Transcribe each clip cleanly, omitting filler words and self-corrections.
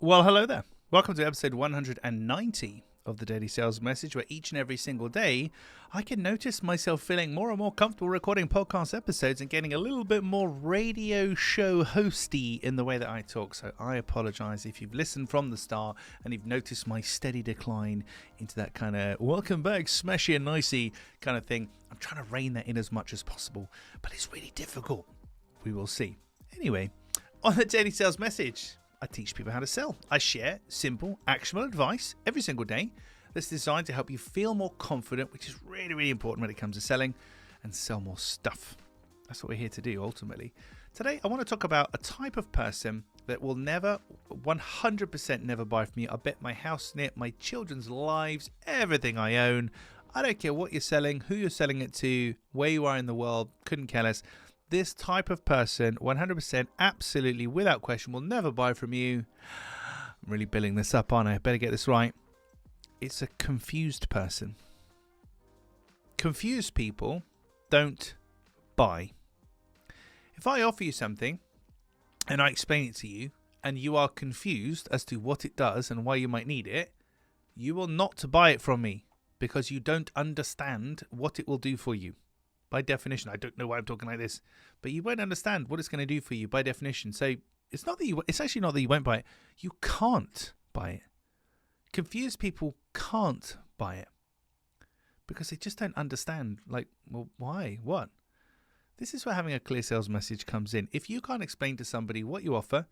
Well, hello there. Welcome to episode 190 of the Daily Sales Message, where each and every single day I can notice myself feeling more and more comfortable recording podcast episodes and getting a little bit more radio show hosty in the way that I talk. So I apologize if you've listened from the start and you've noticed my steady decline into that kind of welcome back, smashy and nicey kind of thing. I'm trying to rein that in as much as possible, but it's really difficult. We will see. Anyway, on the Daily Sales Message, I teach people how to sell. I share simple, actionable advice every single day that's designed to help you feel more confident, which is really, really important when it comes to selling, and sell more stuff. That's what we're here to do, ultimately. Today, I want to talk about a type of person that will never, 100% never buy from me. I bet my house on it, my children's lives, everything I own. I don't care what you're selling, who you're selling it to, where you are in the world, couldn't care less. This type of person, 100%, absolutely, without question, will never buy from you. I'm really building this up, aren't I? Better get this right. It's a confused person. Confused people don't buy. If I offer you something and I explain it to you and you are confused as to what it does and why you might need it, you will not buy it from me because you don't understand what it will do for you. By definition, I don't know why I'm talking like this, but you won't understand what it's going to do for you by definition. So it's actually not that you won't buy it. You can't buy it. Confused people can't buy it because they just don't understand. Like, well, why? What? This is where having a clear sales message comes in. If you can't explain to somebody what you offer,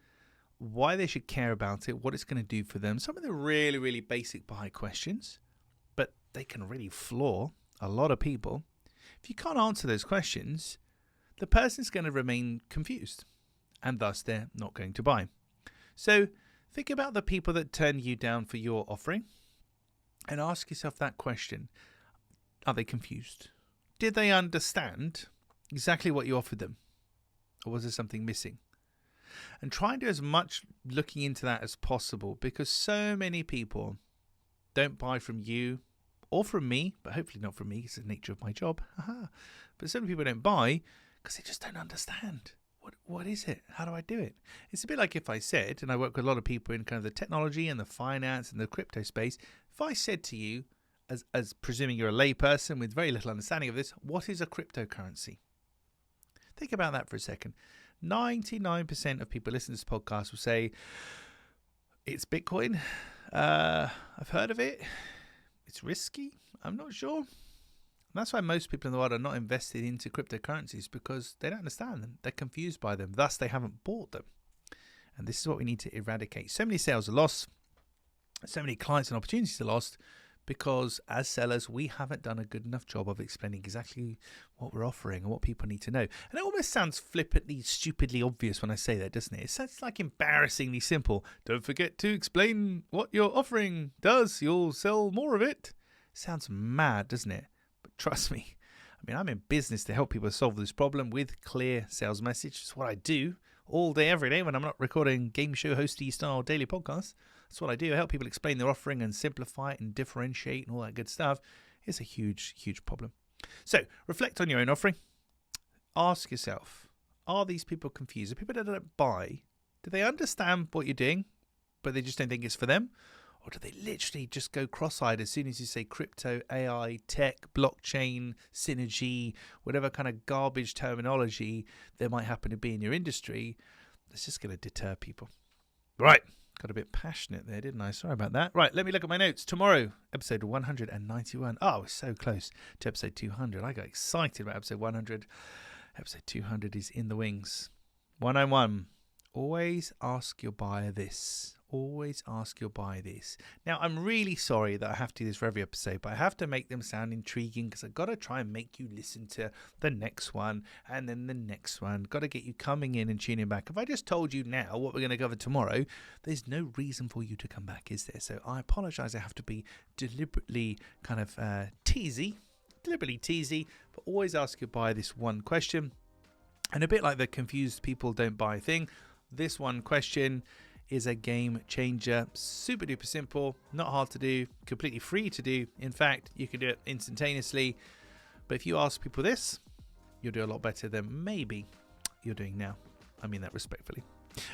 why they should care about it, what it's going to do for them, some of the really, really basic buy questions, but they can really floor a lot of people. If you can't answer those questions, the person's going to remain confused and thus they're not going to buy. So think about the people that turn you down for your offering and ask yourself that question. Are they confused? Did they understand exactly what you offered them? Or was there something missing? And try and do as much looking into that as possible because so many people don't buy from you or from me, but hopefully not from me. It's the nature of my job. But so many people don't buy because they just don't understand. What is it? How do I do it? It's a bit like if I said, and I work with a lot of people in kind of the technology and the finance and the crypto space. If I said to you, as presuming you're a lay person with very little understanding of this, what is a cryptocurrency? Think about that for a second. 99% of people listening to this podcast will say, it's Bitcoin. I've heard of it. It's risky. I'm not sure. And that's why most people in the world are not invested into cryptocurrencies because they don't understand them. They're confused by them. Thus, they haven't bought them. And this is what we need to eradicate. So many sales are lost. So many clients and opportunities are lost because as sellers, we haven't done a good enough job of explaining exactly what we're offering and what people need to know. And it almost sounds flippantly, stupidly obvious when I say that, doesn't it? It sounds like embarrassingly simple. Don't forget to explain what your offering does. You'll sell more of it. Sounds mad, doesn't it? But trust me, I'm in business to help people solve this problem with clear sales message. It's what I do all day, every day when I'm not recording game show hosty style daily podcasts. That's what I do. I help people explain their offering and simplify it and differentiate and all that good stuff. It's a huge, huge problem. So reflect on your own offering. Ask yourself, are these people confused? Are people that don't buy, do they understand what you're doing, but they just don't think it's for them? Or do they literally just go cross-eyed as soon as you say crypto, AI, tech, blockchain, synergy, whatever kind of garbage terminology there might happen to be in your industry? That's just going to deter people. Right. Got a bit passionate there, didn't I? Sorry about that. Right, let me look at my notes. Tomorrow, episode 191. Oh, we're so close to episode 200. I got excited about episode 100. Episode 200 is in the wings. 101. Always ask your buyer this. Always ask your buyer this. Now, I'm really sorry that I have to do this for every episode, but I have to make them sound intriguing because I've got to try and make you listen to the next one and then the next one. Got to get you coming in and tuning back. If I just told you now what we're going to cover tomorrow, there's no reason for you to come back, is there? So I apologize. I have to be deliberately kind of teasy, but always ask your buyer this one question. And a bit like the confused people don't buy thing, this one question is a game changer. Super duper simple, not hard to do, completely free to do. In fact, you can do it instantaneously. But if you ask people this, you'll do a lot better than maybe you're doing now. I mean that respectfully.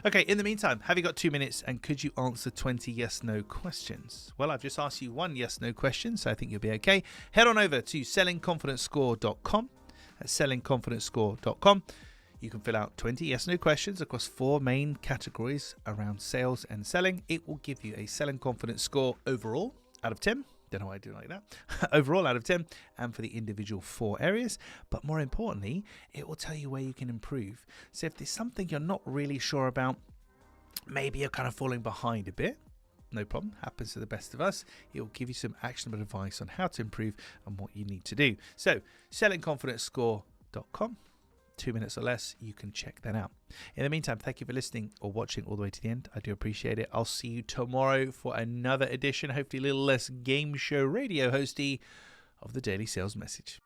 Okay, in the meantime, have you got 2 minutes and could you answer 20 yes/no questions? Well, I've just asked you one yes/no question, so I think you'll be okay. Head on over to sellingconfidencescore.com. At sellingconfidencescore.com. You can fill out 20 yes/no questions across 4 main categories around sales and selling. It will give you a selling confidence score overall out of 10. Don't know why I do it like that. Overall out of 10, and for the individual 4 areas. But more importantly, it will tell you where you can improve. So if there's something you're not really sure about, maybe you're kind of falling behind a bit, no problem, happens to the best of us. It will give you some actionable advice on how to improve and what you need to do. So sellingconfidencescore.com. 2 minutes or less, you can check that out. In the meantime, thank you for listening or watching all the way to the end. I do appreciate it. I'll see you tomorrow for another edition, hopefully a little less game show radio hosty, of the Daily Sales Message.